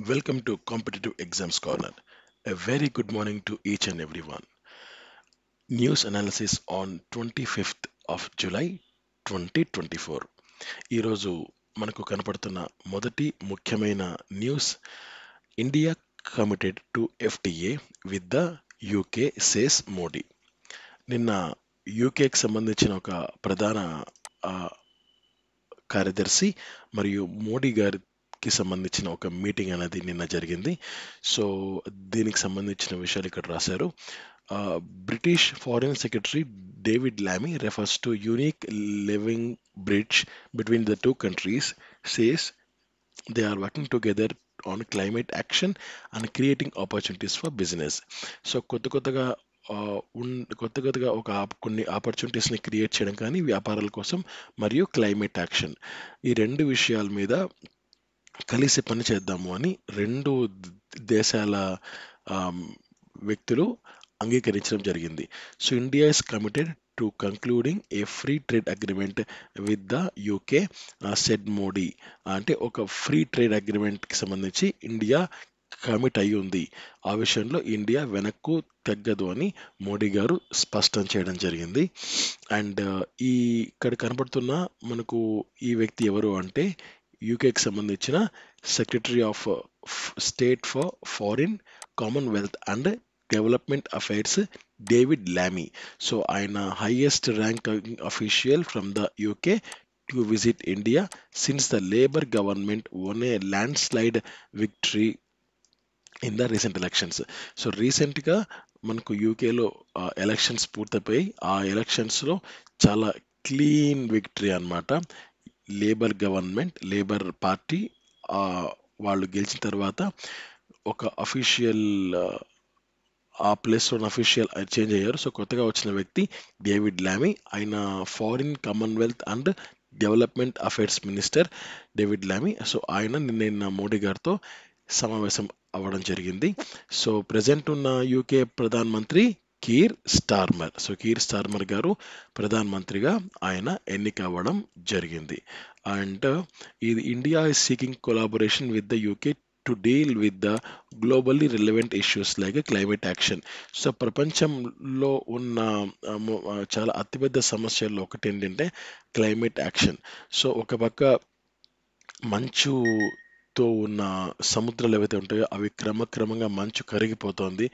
Welcome to Competitive Exams Corner. A very good morning to each and everyone. News analysis on 25th of July 2024. ఈరోజు మనకు కనపడుతున్న మొదటి ముఖ్యమైన news India committed to FTA with the UK says Modi. నిన్న యూకేకి సంబంధించిన ఒక ప్రధాన ఆ, కార్యదర్శి మరియు మోడీ గారికి సంబంధించిన ఒక మీటింగ్ అనేది నిన్న జరిగింది. సో దీనికి సంబంధించిన విషయాలు ఇక్కడ రాశారు. British Foreign Secretary David Lammy refers to unique living bridge between the two countries, says they are working together on climate action and creating opportunities for business. So కొత్త కొత్తగా కొన్ని ఆపర్చునిటీస్ని క్రియేట్ చేయడం కానీ వ్యాపారాల కోసం మరియు క్లైమేట్ యాక్షన్ ఈ రెండు విషయాల మీద కలిసి పని చేద్దాము అని రెండు దేశాల వ్యక్తులు అంగీకరించడం జరిగింది. So India is committed to concluding A free trade agreement with the UK said Modi. అంటే ఒక ఫ్రీ ట్రేడ్ అగ్రిమెంట్కి సంబంధించి ఇండియా కమిట్ అయి ఉంది. ఆ విషయంలో ఇండియా వెనక్కు తగ్గదు అని మోడీ గారు స్పష్టం చేయడం జరిగింది. అండ్ ఇక్కడ కనపడుతున్న మనకు ఈ వ్యక్తి ఎవరు అంటే యూకేకి సంబంధించిన secretary of state for foreign commonwealth and development affairs David Lammy. So ఆయన highest rank official from the UK to visit India since the Labour government won a landslide victory in the recent elections. So రీసెంట్గా మనకు యూకేలో elections పూర్తయిపోయి ఆ ఎలక్షన్స్లో చాలా clean victory అన్నమాట. Labour party వాళ్ళు గెలిచిన తర్వాత ఒక అఫీషియల్ ఆ ప్లేస్లో అఫీషియల్ చేంజ్ అయ్యారు. సో కొత్తగా వచ్చిన వ్యక్తి డేవిడ్ లామీ. ఆయన foreign commonwealth and development affairs minister David Lammy. So ఆయన నిన్న మోడీ గారితో సమావేశం అవ్వడం జరిగింది. సో ప్రజెంట్ ఉన్న యూకే ప్రధానమంత్రి Keir Starmer. So Keir Starmer గారు ప్రధానమంత్రిగా ఆయన ఎన్నిక అవ్వడం జరిగింది. అండ్ ఇది India is seeking collaboration with the UK to deal with the globally relevant issues like climate action. So ప్రపంచంలో ఉన్న చాలా అతిపెద్ద సమస్యల్లో ఒకటి ఏంటంటే క్లైమేట్ యాక్షన్. సో ఒక పక్క మంచుతో ఉన్న సముద్రాలు ఏవైతే ఉంటాయో అవి క్రమక్రమంగా మంచు కరిగిపోతుంది.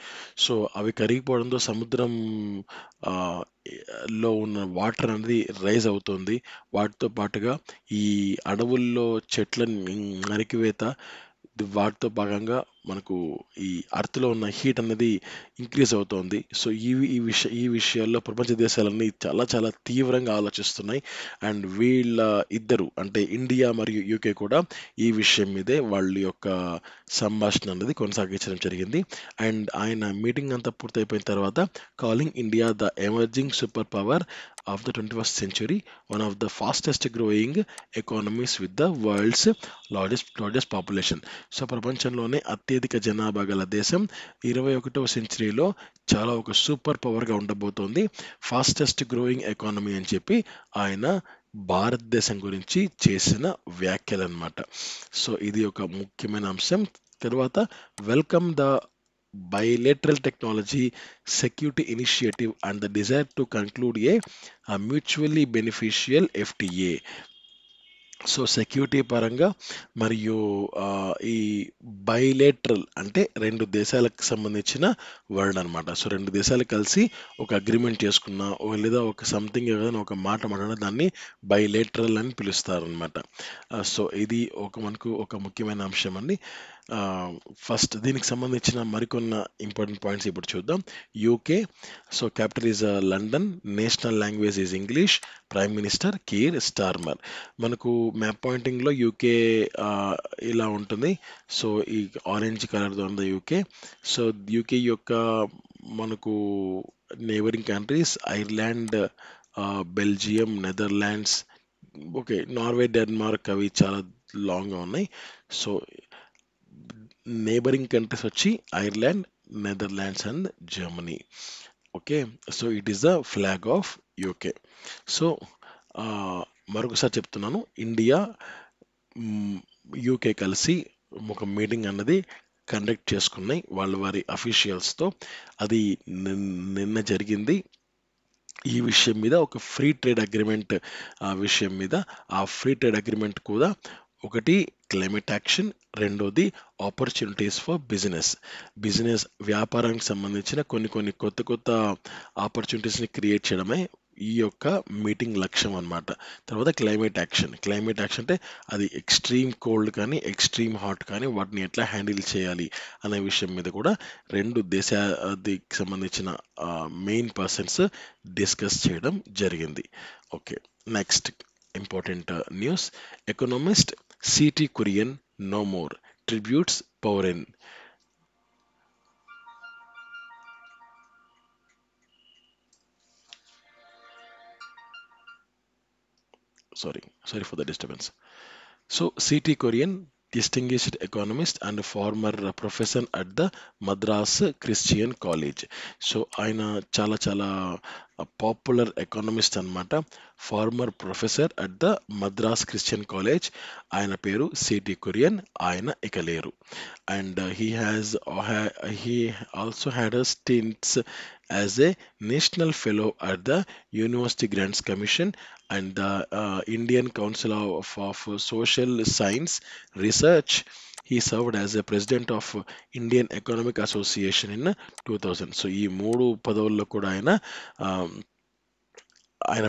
సో అవి కరిగిపోవడంతో సముద్రం లో ఉన్న వాటర్ అనేది రైజ్ అవుతుంది. వాటితో పాటుగా ఈ అడవుల్లో చెట్ల నరికివేత వాటితో భాగంగా మనకు ఈ అర్త్లో ఉన్న హీట్ అనేది ఇంక్రీజ్ అవుతోంది. సో ఈ విషయాల్లో ప్రపంచ దేశాలన్నీ చాలా చాలా తీవ్రంగా ఆలోచిస్తున్నాయి. అండ్ వీళ్ళ ఇద్దరు అంటే ఇండియా మరియు యూకే కూడా ఈ విషయం మీదే వాళ్ళ యొక్క సంభాషణ అనేది కొనసాగించడం జరిగింది. అండ్ ఆయన మీటింగ్ అంతా పూర్తయిపోయిన తర్వాత calling India the emerging super power of the 21st century, one of the fastest growing economies with the world's largest population. So ప్రపంచంలోనే అత్యధిక జనాభా గల దేశం 21వ సెంచరీలో చాలా ఒక సూపర్ పవర్గా ఉండబోతోంది, ఫాస్టెస్ట్ గ్రోయింగ్ ఎకానమీ అని చెప్పి ఆయన భారతదేశం గురించి చేసిన వ్యాఖ్యలు అన్నమాట. సో ఇది ఒక ముఖ్యమైన అంశం. తర్వాత welcome the bilateral technology security initiative and the desire to conclude a mutually beneficial FTA. So security పరంగా మరియు ఈ బైలేటరల్ అంటే రెండు దేశాలకు సంబంధించిన వర్డ్ అనమాట. సో రెండు దేశాలు కలిసి ఒక అగ్రిమెంట్ చేసుకున్న లేదా ఒక సంథింగ్ ఏదైనా ఒక మాట మాట్లాడిన దాన్ని బైలేటరల్ అని పిలుస్తారు అనమాట. సో ఇది మనకు ఒక ముఖ్యమైన అంశం అండి. ఫస్ట్ దీనికి సంబంధించిన మరికొన్న ఇంపార్టెంట్ పాయింట్స్ ఇప్పుడు చూద్దాం. UK so capital is London, national language is English, prime minister Keir Starmer. మనకు మ్యాప్ పాయింటింగ్లో యూకే ఇలా ఉంటుంది. సో ఈ ఆరెంజ్ కలర్తో ఉంది యూకే. సో యూకే యొక్క మనకు neighbouring countries Ireland, Belgium, Netherlands, okay Norway, Denmark అవి చాలా లాంగ్గా ఉన్నాయి. సో నేబరింగ్ కంట్రీస్ వచ్చి Ireland, Netherlands and Germany. Okay so it is the flag of UK. So మరొకసారి చెప్తున్నాను, ఇండియా యూకే కలిసి ఒక మీటింగ్ అన్నది కండక్ట్ చేసుకున్నాయి వారి అఫీషియల్స్తో. అది నిన్న జరిగింది. ఈ విషయం మీద ఒక ఫ్రీ ట్రేడ్ అగ్రిమెంట్ విషయం మీద. ఆ ఫ్రీ ట్రేడ్ అగ్రిమెంట్ కూడా ఒకటి క్లైమేట్ యాక్షన్, రెండోది ఆపర్చునిటీస్ ఫర్ బిజినెస్ వ్యాపారానికి సంబంధించిన కొన్ని కొన్ని కొత్త కొత్త ఆపర్చునిటీస్ని క్రియేట్ చేయడమే ఈ యొక్క మీటింగ్ లక్ష్యం అన్నమాట. తర్వాత క్లైమేట్ యాక్షన్ అంటే అది ఎక్స్ట్రీమ్ కోల్డ్ కానీ ఎక్స్ట్రీమ్ హాట్ కానీ వాటిని ఎట్లా హ్యాండిల్ చేయాలి అనే విషయం మీద కూడా రెండు దేశానికి సంబంధించిన మెయిన్ పర్సన్స్ డిస్కస్ చేయడం జరిగింది. Okay, next important news. Economist C T Kurian no more tributes pour in. Sorry for the disturbance. So, C.T. Korean, distinguished economist and former professor at the Madras Christian College. So ఆయన చాలా చాలా popular economist అన్నమాట. Former professor at the Madras Christian College. ఆయన పేరు C T Kurian. ఆయన ఇక లేరు. And he also had a stints as a national fellow at the University Grants Commission and the Indian Council of Social Science Research. He served as a president of Indian Economic Association in 2000. So ఈ మూడు పదవుల్లో కూడా ఆ, ఆయన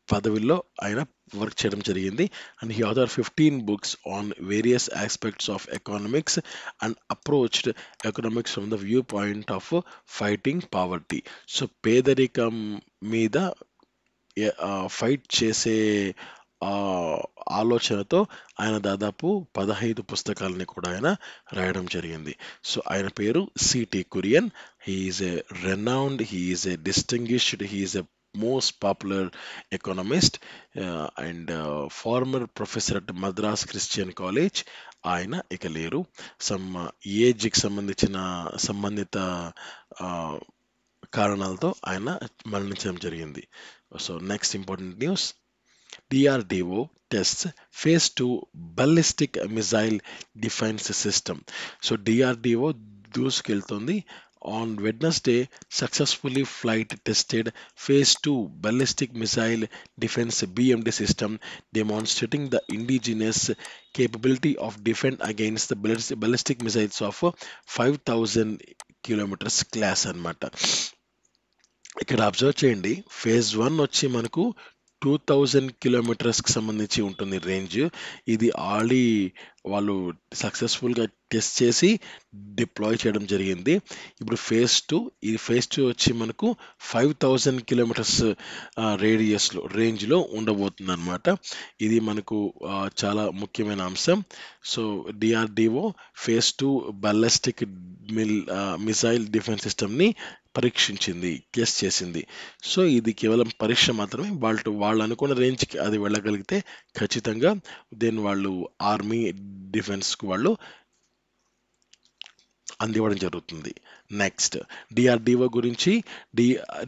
పదవిలో ఆయన work చేయడం జరిగింది. And he author 15 books on various aspects of economics and approached economics from the view point of fighting poverty. So పేదరికం మీద ఫైట్ చేసే ఆ, ఆలోచనతో ఆయన దాదాపు 15 పుస్తకాలని కూడా ఆయన రాయడం జరిగింది. సో ఆయన పేరు C T Kurian. He is a renowned, he is a distinguished, he is a most popular economist and former professor at Madras Christian College. ఆయన ఇక లేరు. ఏజ్కి సంబంధిత ఆ, కారణాలతో ఆయన మరణించడం జరిగింది. So next important news. DRDO tests phase 2 ballistic missile defense system. So DRDO దూసుకెళ్తుంది. On Wednesday, successfully flight tested phase 2 ballistic missile defense BMD system, demonstrating the indigenous capability of defense against the ballistic missiles of 5,000 kilometers class అన్నమాట. ఇక్కడ observe చేయండి, phase 1 వచ్చి మనకు 2000 కిలోమీటర్స్కి సంబంధించి ఉంటుంది range. ఇది already వాళ్ళు సక్సెస్ఫుల్గా టెస్ట్ చేసి డిప్లాయ్ చేయడం జరిగింది. ఇప్పుడు ఫేజ్ టూ వచ్చి మనకు 5000 కిలోమీటర్స్ రేంజ్లో ఉండబోతుంది అనమాట. ఇది మనకు చాలా ముఖ్యమైన అంశం. So DRDO phase 2 ballistic missile defence సిస్టమ్ని పరీక్షించింది, టెస్ట్ చేసింది. సో ఇది కేవలం పరీక్ష మాత్రమే. వాళ్ళు అనుకున్న రేంజ్కి అది వెళ్ళగలిగితే ఖచ్చితంగా వాళ్ళు ఆర్మీ డిఫెన్స్కు వాళ్ళు అందివ్వడం జరుగుతుంది. నెక్స్ట్ డిఆర్డిఓ గురించి.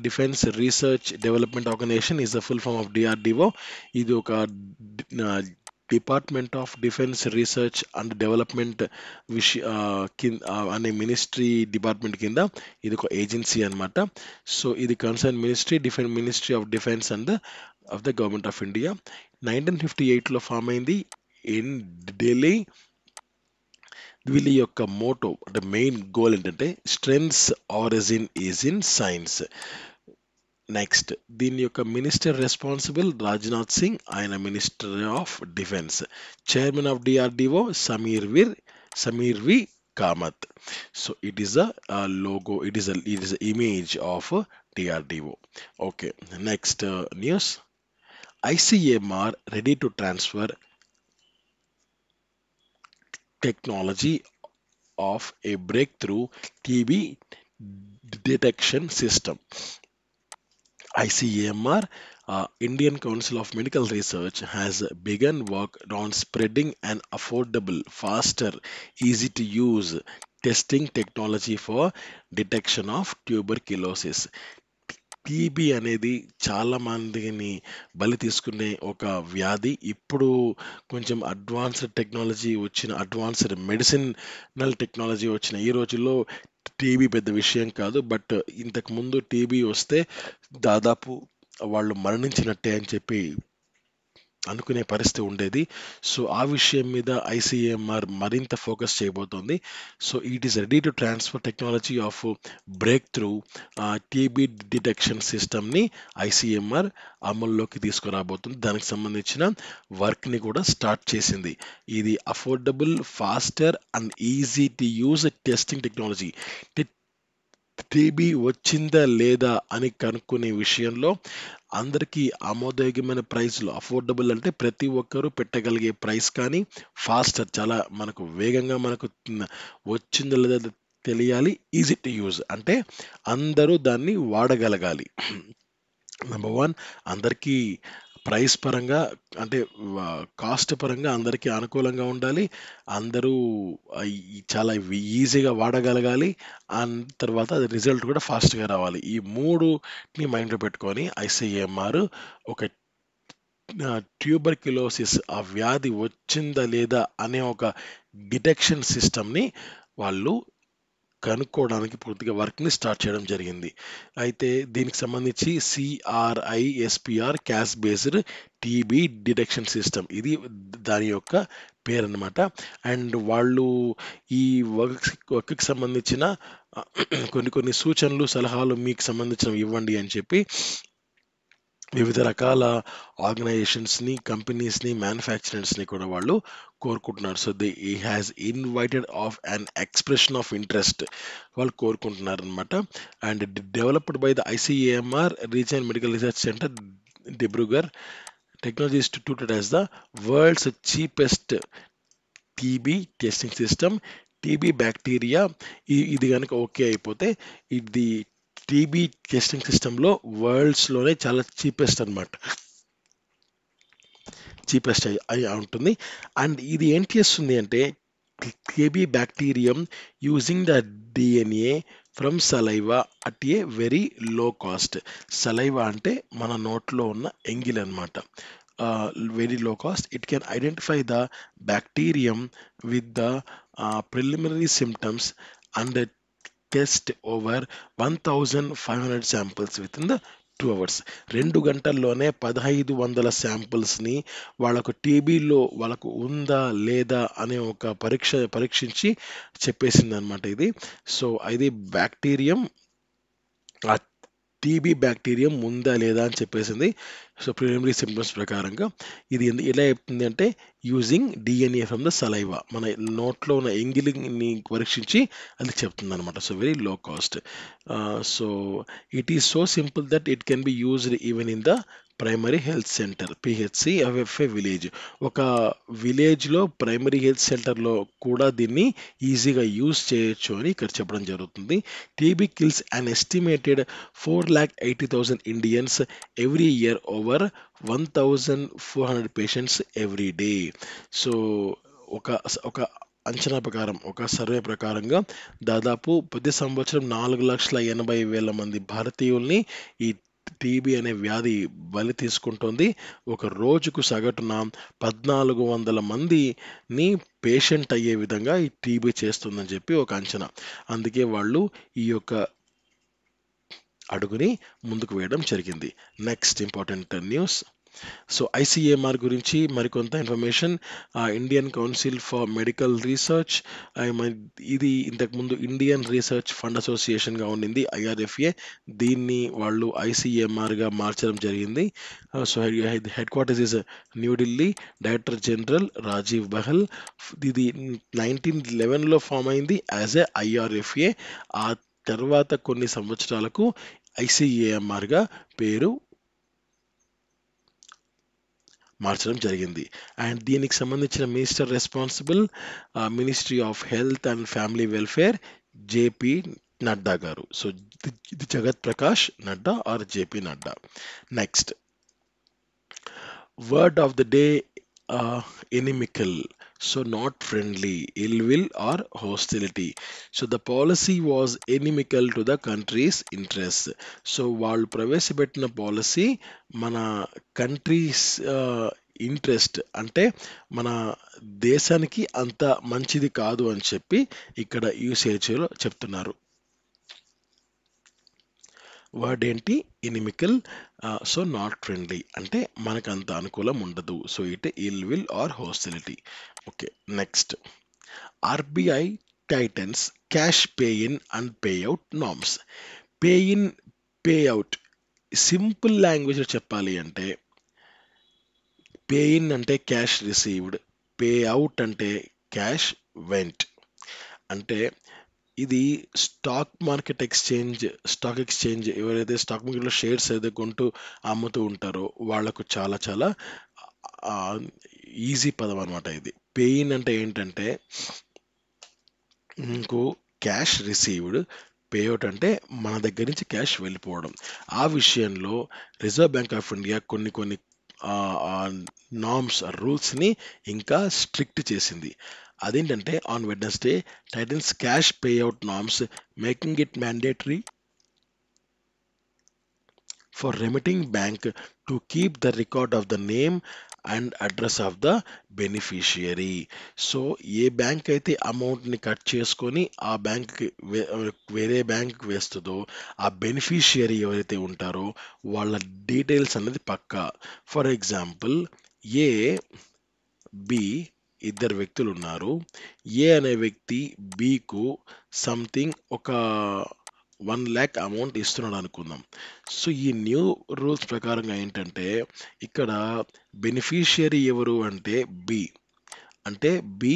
Defence research development organisation is the full form of DRDO. ఇది ఒక department of defence research and development అనే మినిస్ట్రీ డిపార్ట్మెంట్ కింద ఇది ఒక ఏజెన్సీ అనమాట. సో ఇది concern ministry of defence and of the government of India. 1958లో ఫామ్ అయింది ఇన్ ఢిల్లీ. వీళ్ళ యొక్క మోటో అంటే మెయిన్ గోల్ ఏంటంటే strength's origin is in science. Next దీని యొక్క మినిస్టర్ రెస్పాన్సిబుల్ రాజ్నాథ్ సింగ్, ఆయన minister of defence. Chairman of DRDO Sameer V Kamat. So it is a logo, it is image of DRDO. Okay, next news. ICMR ready to transfer technology of a breakthrough TB detection system. ICMR, Indian Council of Medical Research, has begun work on spreading an affordable, faster, easy to use testing technology for detection of tuberculosis. TB అనేది చాలా మందిని బలి తీసుకునే ఒక వ్యాధి. ఇప్పుడు కొంచెం advanced medicinal technology వచ్చిన ఈ రోజుల్లో టీబీ పెద్ద విషయం కాదు. బట్ ఇంతకుముందు టీబీ వస్తే దాదాపు వాళ్ళు మరణించినట్టే అని చెప్పి అనుకునే పరిస్థితి ఉండేది. సో ఆ విషయం మీద ఐసీఎంఆర్ మరింత ఫోకస్ చేయబోతోంది. So it is ready to transfer technology of breakthrough TB detection సిస్టమ్ని ఐసీఎంఆర్ అమల్లోకి తీసుకురాబోతుంది. దానికి సంబంధించిన వర్క్ని కూడా స్టార్ట్ చేసింది. ఇది affordable, faster and easy to use testing technology. TB వచ్చిందా లేదా అని కనుక్కునే విషయంలో అందరికీ ఆమోదయోగ్యమైన ప్రైస్లో, అఫోర్డబుల్ అంటే ప్రతి ఒక్కరూ పెట్టగలిగే ప్రైస్, కానీ ఫాస్టర్ చాలా మనకు వేగంగా మనకు వచ్చిందో లేదా తెలియాలి. ఈజీ టు యూజ్ అంటే అందరూ దాన్ని వాడగలగాలి. నెంబర్ వన్, అందరికీ ప్రైస్ పరంగా అంటే కాస్ట్ పరంగా అందరికీ అనుకూలంగా ఉండాలి. అందరూ చాలా ఈజీగా వాడగలగాలి. అండ్ తర్వాత అది రిజల్ట్ కూడా ఫాస్ట్గా రావాలి. ఈ మూడుని మైండ్లో పెట్టుకొని ఐసీఎంఆర్ ఒక ట్యూబర్క్యులోసిస్ ఆ వ్యాధి వచ్చిందా లేదా అనే ఒక డిటెక్షన్ సిస్టమ్ని వాళ్ళు కనుక్కోవడానికి పూర్తిగా వర్క్ని స్టార్ట్ చేయడం జరిగింది. అయితే దీనికి సంబంధించి CRISPR cash based TB detection system, ఇది దాని యొక్క పేరు అనమాట. అండ్ వాళ్ళు ఈ వర్క్కి సంబంధించిన కొన్ని సూచనలు, సలహాలు మీకు సంబంధించినవి ఇవ్వండి అని చెప్పి వివిధ రకాల ఆర్గనైజేషన్స్ని, కంపెనీస్ని, మ్యానుఫ్యాక్చరర్స్ని కూడా వాళ్ళు కోరుకుంటున్నారు. So they has invited of an expression of interest వాళ్ళు కోరుకుంటున్నారు అనమాట. And developed by the ICMR regional medical research centre Dibrugarh. Technology is touted as the world's cheapest TB testing system. TB bacteria ఇది కనుక ఓకే అయిపోతే ఇది TB testing సిస్టంలో వరల్డ్స్లోనే చాలా cheapest అనమాట, చీపెస్ట్ అయి ఉంటుంది. అండ్ ఇది ఏం చేస్తుంది అంటే TB bacterium using the DNA from saliva at a very low cost. Saliva అంటే మన నోట్లో ఉన్న ఎంగిల్ అనమాట. Very low cost. It can identify the bacterium with the preliminary symptoms and test over 1,500 samples within the 2 hours. 2 గంటల్లోనే 1,500 శాంపుల్స్ని వాళ్ళకు టీబీలో వాళ్ళకు ఉందా లేదా అనే ఒక పరీక్షించి చెప్పేసింది అనమాట ఇది. సో ఇది బ్యాక్టీరియం, ఆ టీబీ బ్యాక్టీరియం ఉందా లేదా అని చెప్పేసింది. సో ప్రిలిమినరీ సింప్టమ్స్ ప్రకారంగా ఇది ఎలా చెప్తుంది అంటే using DNA from the saliva, మన నోట్లో ఉన్న ఎంగిలిని పరీక్షించి అది చెప్తుంది అనమాట. So very low cost. So it is so simple that it can be used even in the primary health centre, PHC of A village. ఒక విలేజ్లో ప్రైమరీ హెల్త్ సెంటర్లో కూడా దీన్ని ఈజీగా యూజ్ చేయొచ్చు అని ఇక్కడ చెప్పడం జరుగుతుంది. TB kills an estimated 4,80,000 Indians every year over 1,400 patients every day. So ఒక అంచనా ప్రకారం, ఒక సర్వే ప్రకారంగా దాదాపు ప్రతి సంవత్సరం 4,80,000 మంది భారతీయుల్ని ఈ టీబీ అనే వ్యాధి బలి తీసుకుంటుంది. ఒక రోజుకు సగటున 1,400 మందిని పేషెంట్ అయ్యే విధంగా ఈ టీబీ చేస్తుందని చెప్పి ఒక అంచనా. అందుకే వాళ్ళు ఈ యొక్క అడుగుని ముందుకు వేయడం జరిగింది. Next important news. So ICMR గురించి మరికొంత information. Indian council for medical research, ఇది ఇంతకుముందు ఇండియన్ రీసెర్చ్ ఫండ్ అసోసియేషన్గా ఉండింది, IRFA. దీన్ని వాళ్ళు ఐసీఎంఆర్గా మార్చడం జరిగింది. So headquarters is New Delhi. Director general Rajiv Bahal. ఇది 1911లో ఫామ్ అయింది యాజ్ ఏ IRFA. ఆ తర్వాత కొన్ని సంవత్సరాలకు ఐసీఏఎంఆర్గా పేరు మార్చడం జరిగింది. అండ్ దీనికి సంబంధించిన minister responsible ministry of health and family welfare JP Nadda గారు. సో ఇది Jagat Prakash Nadda or JP Nadda. Next word of the day, inimical. So not friendly, ill will or hostility. So the policy was inimical to the country's interest. సో వాళ్ళు ప్రవేశపెట్టిన policy మన countries interest అంటే మన దేశానికి అంత మంచిది కాదు అని చెప్పి ఇక్కడ యూసేజ్లో చెప్తున్నారు. వర్డ్ ఏంటి? ఇనిమికల్. సో నాట్ ఫ్రెండ్లీ అంటే మనకు అంత అనుకూలం ఉండదు. So it ill will or hostility. Okay, next. RBI tightens cash pay in and pay out norms. Pay in, pay out. Simple లాంగ్వేజ్లో చెప్పాలి అంటే పే ఇన్ అంటే క్యాష్ రిసీవ్డ్, పే అవుట్ అంటే క్యాష్ వెంట్. అంటే ఇది స్టాక్ ఎక్స్చేంజ్ ఎవరైతే stock మార్కెట్లో shares ఏదైతే కొంటూ అమ్ముతూ ఉంటారో వాళ్ళకు చాలా చాలా ఈజీ పదం అనమాట ఇది. పేయిన్ అంటే ఏంటంటే ఇంకో క్యాష్ రిసీవ్డ్, పేఅవుట్ అంటే మన దగ్గర నుంచి క్యాష్ వెళ్ళిపోవడం. ఆ విషయంలో రిజర్వ్ బ్యాంక్ ఆఫ్ ఇండియా కొన్ని కొన్ని నార్మ్స్, రూల్స్ని ఇంకా స్ట్రిక్ట్ చేసింది. అదేంటంటే on Wednesday Titans cash payout norms making it mandatory for remitting bank to keep the record of the name and address of the beneficiary. So A bank అయితే అమౌంట్ని cut చేసుకొని ఆ బ్యాంక్కి వేరే బ్యాంక్కి వేస్తుందో ఆ బెనిఫిషియరీ ఎవరైతే ఉంటారో వాళ్ళ డీటెయిల్స్ అనేది పక్కా. ఫర్ ఎగ్జాంపుల్, ఏ బి ఇద్దరు వ్యక్తులు ఉన్నారు. ఏ అనే వ్యక్తి బికు సంథింగ్ ఒక 1 lakh అమౌంట్ ఇస్తున్నాడు అనుకుందాం. సో ఈ న్యూ రూల్స్ ప్రకారంగా ఏంటంటే ఇక్కడ బెనిఫిషియరీ ఎవరు అంటే బి. అంటే బి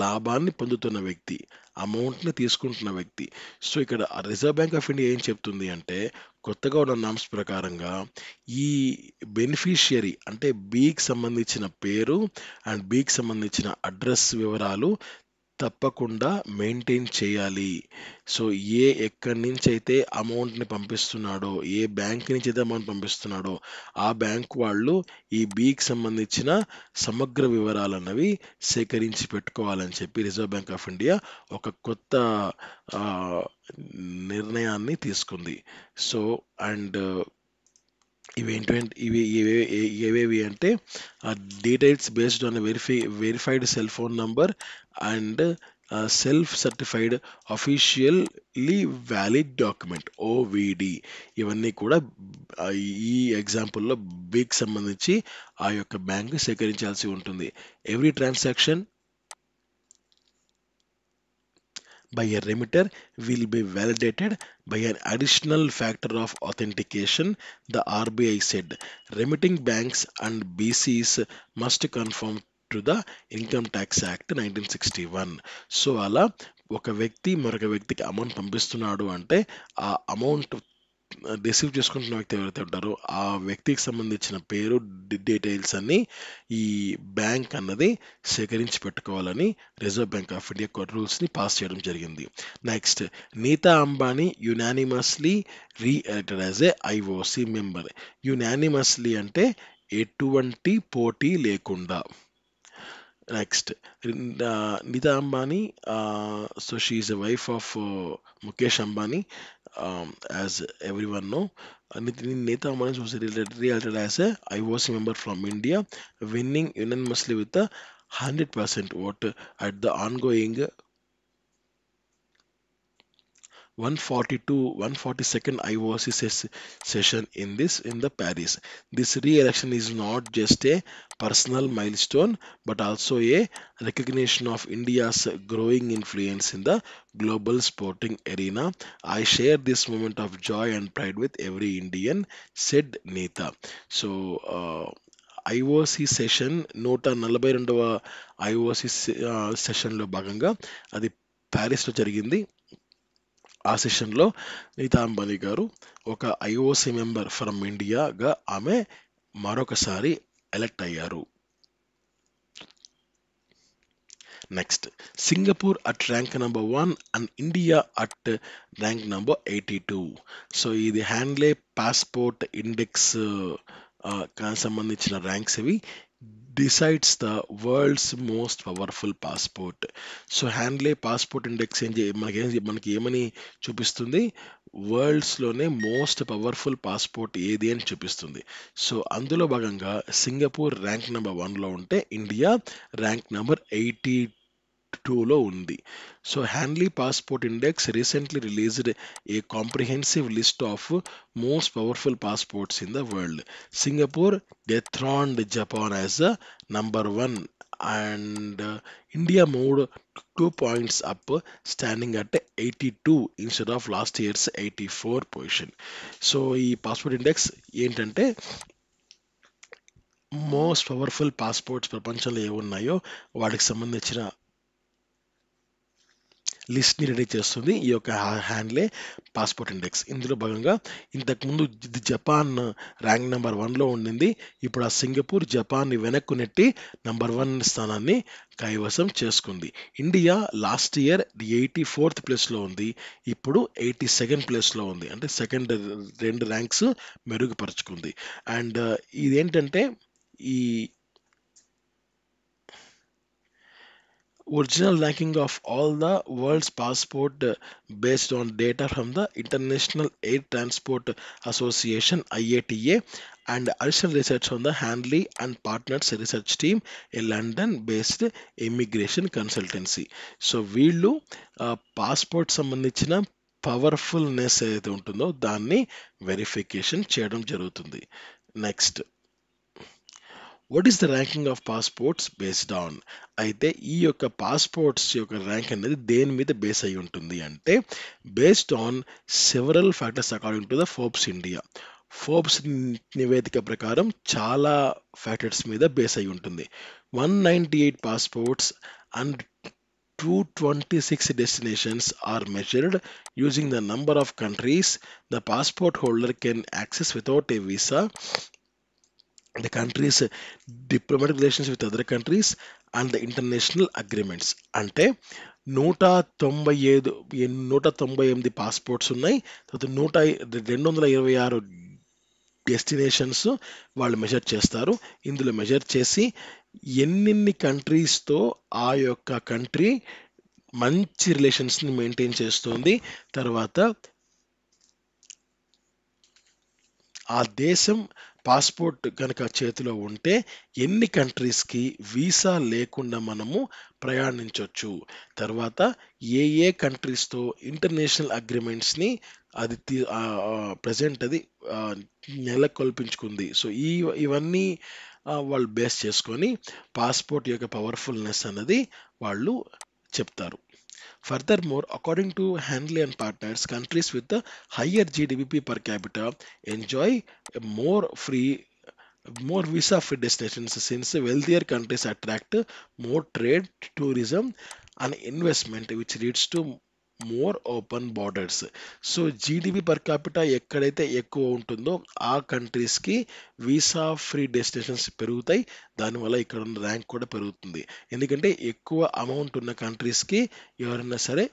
లాభాన్ని పొందుతున్న వ్యక్తి, అమౌంట్ని తీసుకుంటున్న వ్యక్తి. సో ఇక్కడ రిజర్వ్ బ్యాంక్ ఆఫ్ ఇండియా ఏం చెప్తుంది అంటే కొత్తగా ఉన్న నామ్స్ ప్రకారంగా ఈ బెనిఫిషియరీ అంటే బికి సంబంధించిన పేరు అండ్ బికి సంబంధించిన అడ్రస్ వివరాలు తప్పకుండా మెయింటైన్ చేయాలి. సో ఎక్కడి నుంచి అయితే అమౌంట్ని పంపిస్తున్నాడో, ఏ బ్యాంక్ నుంచి అయితే అమౌంట్ పంపిస్తున్నాడో ఆ బ్యాంక్ వాళ్ళు ఈ బికి సంబంధించిన సమగ్ర వివరాలు అన్నవి సేకరించి పెట్టుకోవాలని చెప్పి రిజర్వ్ బ్యాంక్ ఆఫ్ ఇండియా ఒక కొత్త ఆ, నిర్ణయాన్ని తీసుకుంది. సో అండ్ ఏవేవి అంటే details based on verified cell phone number and self certified officially valid document OVD. ఇవన్నీ కూడా ఈ ఎగ్జాంపుల్లో బిగ్ సంబంధించి ఆ యొక్క బ్యాంకు సేకరించాల్సి ఉంటుంది. Every transaction by a remitter will be validated by an additional factor of authentication, the RBI said. Remitting banks and BCs must conform to the Income Tax Act 1961. So అలా ఒక వ్యక్తి మరొక వ్యక్తికి amount పంపిస్తున్నాడు అంటే ఆ amount receive చేసుకుంటున్న వ్యక్తి ఎవరైతే ఉంటారో ఆ వ్యక్తికి సంబంధించిన పేరు, డీటెయిల్స్ అన్ని ఈ బ్యాంక్ అన్నది సేకరించి పెట్టుకోవాలని రిజర్వ్ బ్యాంక్ ఆఫ్ ఇండియా రూల్స్ని పాస్ చేయడం జరిగింది. Next, Nita Ambani unanimously reelected as a IOC member. Unanimously అంటే ఎటువంటి పోటీ లేకుండా. Next, Nita Ambani, so she is a wife of Mukesh Ambani, as everyone know. Nita Ambani was re-elected as a IOC member from India, winning unanimously with a 100% vote at the ongoing 142nd IOC session in the Paris. This re-election is not just a personal milestone but also a recognition of India's growing influence in the global sporting arena. I share this moment of joy and pride with every Indian, said Neeta. So IOC session 142వ IOC సెషన్లో భాగంగా అది ప్యారిస్లో జరిగింది. ఆ సెషన్లో నీతా అంబానీ గారు ఒక IOC member from ఇండియాగా ఆమె మరొకసారి ఎలక్ట్ అయ్యారు. Next, Singapore at rank number 1 and India at rank number 82. So ఇది హ్యాండ్లే పాస్పోర్ట్ ఇండెక్స్ సంబంధించిన ర్యాంక్స్ ఇవి. Decides the world's most powerful passport. So, Henley passport index మనకి ఏమని చూపిస్తుంది? వరల్డ్స్‌లోనే మోస్ట్ పవర్ఫుల్ పాస్‌పోర్ట్ ఏది అని చూపిస్తుంది. సో, అందులో భాగంగా సింగపూర్ ర్యాంక్ నంబర్ 1లో ఉంటే, ఇండియా ర్యాంక్ నంబర్ 82లో ఉంది. So, Handley passport index recently released A comprehensive list of most powerful passports in the world. Singapore dethroned Japan as the number one, and India moved 2 points up, standing at 82 instead of last year's 84 position. So ఈ passport index ఏంటంటే most powerful passports ప్రపంచంలో ఏమున్నాయో వాటికి సంబంధించిన లిస్ట్‌ని ready చేస్తుంది ఈ యొక్క హ్యాండ్లే passport index. ఇందులో భాగంగా ఇంతకుముందు జపాన్ ర్యాంక్ నంబర్ 1లో ఉండింది. ఇప్పుడు ఆ సింగపూర్ జపాన్‌ని వెనక్కు నెట్టి నంబర్ 1 స్థానాన్ని కైవసం చేసుకుంది. ఇండియా లాస్ట్ ఇయర్ 84థ్ ప్లేస్‌లో ఉంది. ఇప్పుడు 82nd ప్లేస్‌లో ఉంది. అంటే సెకండ్ 2 ర్యాంక్స్ మెరుగుపరుచుకుంది. అండ్ ఇదేంటంటే ఈ original ranking of all the world's passport based on data from the International Air Transport Association IATA and additional research on the Handley and Partners research team, a London-based immigration consultancy. So వీళ్ళు passport సంబంధించిన పవర్ఫుల్నెస్ ఏదైతే ఉంటుందో దాన్ని verification చేయడం జరుగుతుంది. Next, what is the ranking of passports based on? అయితే ఈ యొక్క పాస్పోర్ట్స్ యొక్క ర్యాంక్ అనేది దేని మీద బేస్ అయి ఉంటుంది అంటే, based on several factors according to the Forbes India. Forbes నివేదిక ప్రకారం చాలా ఫ్యాక్టర్స్ మీద బేస్ అయి ఉంటుంది. 198 passports and 226 destinations are measured using the number of countries the passport holder can access without a visa, the country's diplomatic relations with other countries and the international agreements. అంటే 198 passports ఉన్నాయి. తర్వాత 226 destinations వాళ్ళు measure చేస్తారు. ఇందులో measure చేసి ఎన్నెన్ని కంట్రీస్తో ఆ యొక్క కంట్రీ మంచి రిలేషన్స్ని మెయింటైన్ చేస్తుంది, తర్వాత ఆ దేశం పాస్పోర్ట్ కనుక చేతిలో ఉంటే ఎన్ని కంట్రీస్కి వీసా లేకుండా మనము ప్రయాణించవచ్చు, తర్వాత ఏ ఏ కంట్రీస్తో ఇంటర్నేషనల్ అగ్రిమెంట్స్ని అది ప్రజెంట్ అది నెలకొల్పించుకుంది. సో ఇవన్నీ వాళ్ళు బేస్ చేసుకొని పాస్పోర్ట్ యొక్క పవర్ఫుల్నెస్ అన్నది వాళ్ళు చెప్తారు. Furthermore, according to Handley and Partners, countries with the higher GDP per capita enjoy a more visa-free destinations, since wealthier countries attract more trade, tourism, and investment, which leads to more open borders. So GDP per capita ఎక్కడైతే ఎక్కువ ఉంటుందో ఆ కంట్రీస్కి visa free destinations పెరుగుతాయి. దానివల్ల ఇక్కడ ఉన్న rank కూడా పెరుగుతుంది. ఎందుకంటే ఎక్కువ అమౌంట్ ఉన్న కంట్రీస్కి ఎవరైనా సరే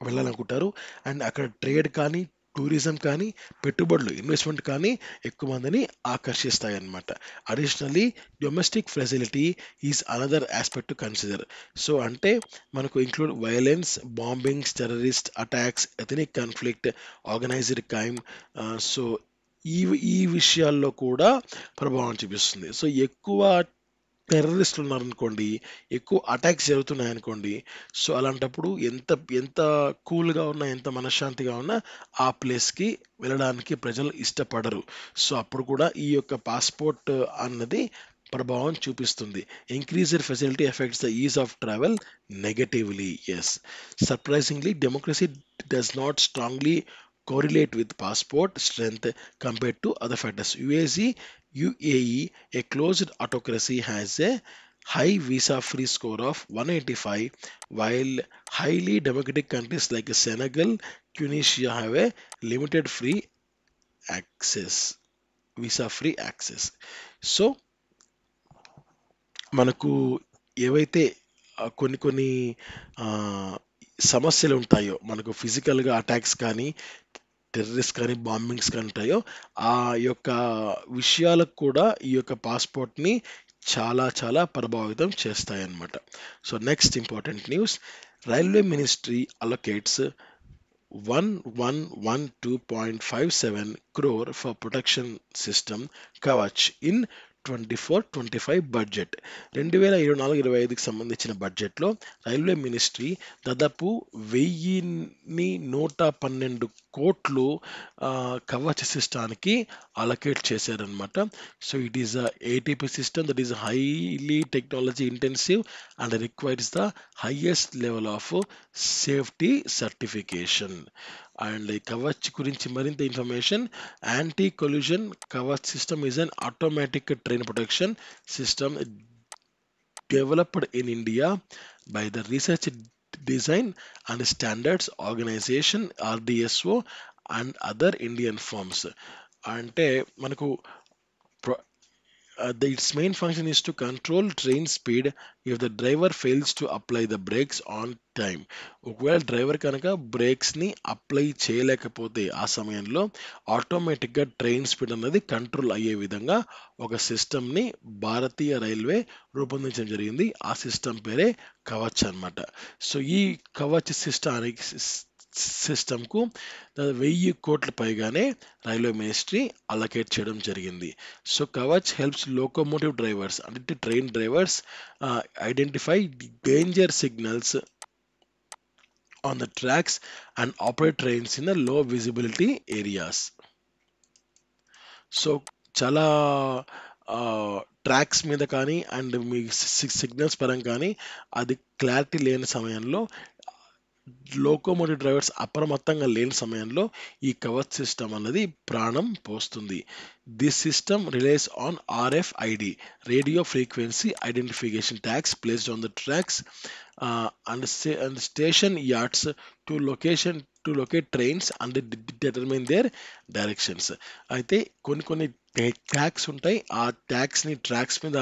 వెళ్ళాలనుకుంటారు. అండ్ అక్కడ ట్రేడ్ కానీ, టూరిజం కానీ, పెట్టుబడులు ఇన్వెస్ట్మెంట్ కానీ ఎక్కువ మందిని ఆకర్షిస్తాయి అన్నమాట. Additionally domestic facility is another aspect to consider. So అంటే మనకు include violence, bombings, terrorist attacks, ethnic conflict, organised crime. So ఈ విషయాల్లో కూడా ప్రభావం చూపిస్తుంది. సో ఎక్కువ టెర్రరిస్టులు ఉన్నారనుకోండి, ఎక్కువ అటాక్స్ జరుగుతున్నాయనుకోండి, సో అలాంటప్పుడు ఎంత ఎంత కూల్గా ఉన్నా, ఎంత మనశ్శాంతిగా ఉన్నా ఆ ప్లేస్కి వెళ్ళడానికి ప్రజలు ఇష్టపడరు. సో అప్పుడు కూడా ఈ యొక్క పాస్పోర్ట్ అన్నది ప్రభావం చూపిస్తుంది. Increased facility effects the ease of travel negatively. Yes, surprisingly democracy does not strongly correlate with passport strength compared to other factors. UAE, a closed autocracy, has a high visa-free score of 185, while highly democratic countries like Senegal, Tunisia have a limited free access, visa-free access. So, మనకు ఏవైతే కొన్ని కొన్ని సమస్యలు ఉంటాయో, మనకు ఫిజికల్గా attacks కానీ, terrorist కానీ బాంబింగ్స్ కానీ ఉంటాయో ఆ యొక్క విషయాలకు కూడా ఈ యొక్క పాస్పోర్ట్ని చాలా చాలా ప్రభావితం చేస్తాయన్నమాట. So next important news, railway ministry allocates 1112.57 crore for protection system Kavach in 24-25 budget. 2024-25కి సంబంధించిన బడ్జెట్లో రైల్వే మినిస్ట్రీ దాదాపు 1112 కోట్లు కవచ్ సిస్టానికి అలొకేట్ చేశారనమాట. So it is a ATP system that is highly technology intensive and requires the highest level of safety certification. అండ్ ఈ కవచ్ గురించి మరింత information, anti collision Kavach system is an automatic train protection system developed in India by the Research Design and Standards Organization RDSO and other Indian firms. అంటే మనకు its main function is to control train speed if the driver fails to apply the brakes on time. ఒకవేళ driver కనుక బ్రేక్స్ని apply చేయలేకపోతే ఆ సమయంలో ఆటోమేటిక్గా train speed అనేది control అయ్యే విధంగా ఒక సిస్టమ్ని భారతీయ రైల్వే రూపొందించడం జరిగింది. ఆ సిస్టమ్ పేరే కవచ్ అన్నమాట. సో ఈ కవచ్ సిస్టమ్కు 1000 కోట్ల పైగానే రైల్వే మినిస్ట్రీ అలొకేట్ చేయడం జరిగింది. So Kavach helps locomotive drivers అంటే train drivers identify danger signals on the tracks and operate trains in the low visibility areas. So చాలా ట్రాక్స్ మీద కానీ అండ్ మీ సిగ్నల్స్ పరంగా కానీ అది క్లారిటీ లేని సమయంలో లోకోమోటివ్ డ్రైవర్స్ అప్రమత్తంగా లేని సమయంలో ఈ కవచ్ సిస్టమ్ అన్నది ప్రాణం పోస్తుంది. This system relies on RFID radio frequency identification tags placed on the tracks and station yards to locate trains and determine their directions. అయితే కొన్ని ట్యాగ్స్ ఉంటాయి, ఆ ట్యాగ్స్ని ట్రాక్స్ మీద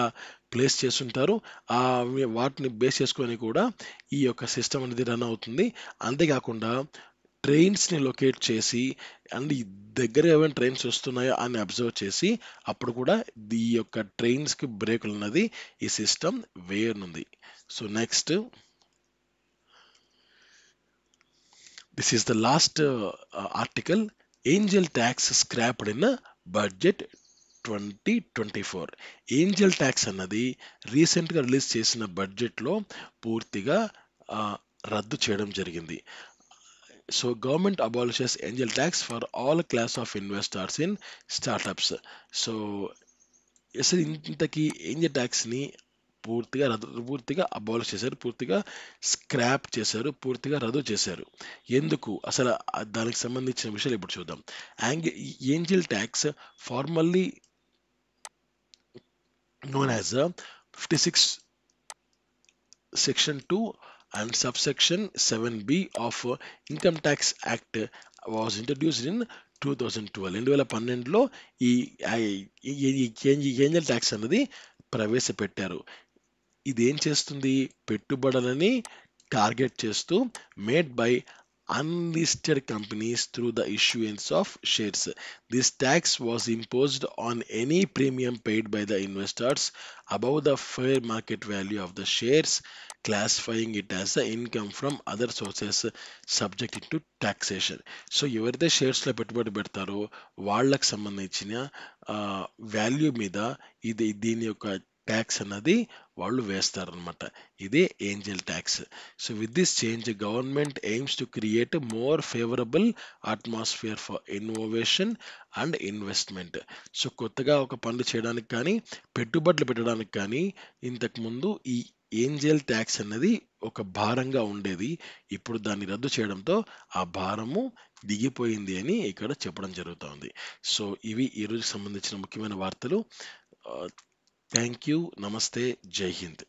ప్లేస్ చేస్తుంటారు. వాటిని బేస్ చేసుకొని కూడా ఈ యొక్క సిస్టమ్ అనేది రన్ అవుతుంది. అంతేకాకుండా ట్రైన్స్ని లొకేట్ చేసి అండ్ దగ్గర ఏమైనా ట్రైన్స్ వస్తున్నాయో అని అబ్జర్వ్ చేసి అప్పుడు కూడా ఈ యొక్క ట్రైన్స్కి బ్రేకులు ఉన్నది ఈ సిస్టమ్ వేయనుంది. So next, this is the last article, angel tax scrapped in budget 2024. Angel tax అన్నది రీసెంట్గా రిలీజ్ చేసిన బడ్జెట్లో పూర్తిగా రద్దు చేయడం జరిగింది. So government abolishes angel tax for all class of investors in startups. So అసలు ఇంతకీ ఏంజల్ ట్యాక్స్ని పూర్తిగా అబాలిష్ చేశారు, పూర్తిగా స్క్రాప్ చేశారు, పూర్తిగా రద్దు చేశారు. ఎందుకు అసలు దానికి సంబంధించిన విషయాలు ఇప్పుడు చూద్దాం. Angel tax formally known as 56 section 2 and subsection 7b of income tax act was introduced in 2012. 2012లో ఈ ఏంజల్ ట్యాక్స్ అన్నది ప్రవేశపెట్టారు. ఇది ఏం చేస్తుంది, పెట్టుబడులని టార్గెట్ చేస్తూ made by unlisted companies through the issuance of shares. This tax was imposed on any premium paid by the investors above the fair market value of the shares, classifying it as the income from other sources subject to taxation. So ఎవరైతే షేర్స్లో పెట్టుబడి పెడతారో వాళ్ళకి సంబంధించిన value మీద దీని యొక్క tax అన్నది వాళ్ళు వేస్తారనమాట. ఇదే Angel tax. So with this change government AIIMS to create more favourable atmosphere for innovation and investment. So కొత్తగా ఒక పనులు చేయడానికి కానీ పెట్టుబడులు పెట్టడానికి కానీ ఇంతకుముందు ఈ ఏంజల్ ట్యాక్స్ అన్నది ఒక భారంగా ఉండేది. ఇప్పుడు దాన్ని రద్దు చేయడంతో ఆ భారము దిగిపోయింది అని ఇక్కడ చెప్పడం జరుగుతుంది. సో ఇవి ఈరోజు సంబంధించిన ముఖ్యమైన వార్తలు. థ్యాంక్ యూ, నమస్తే, జై హింద్.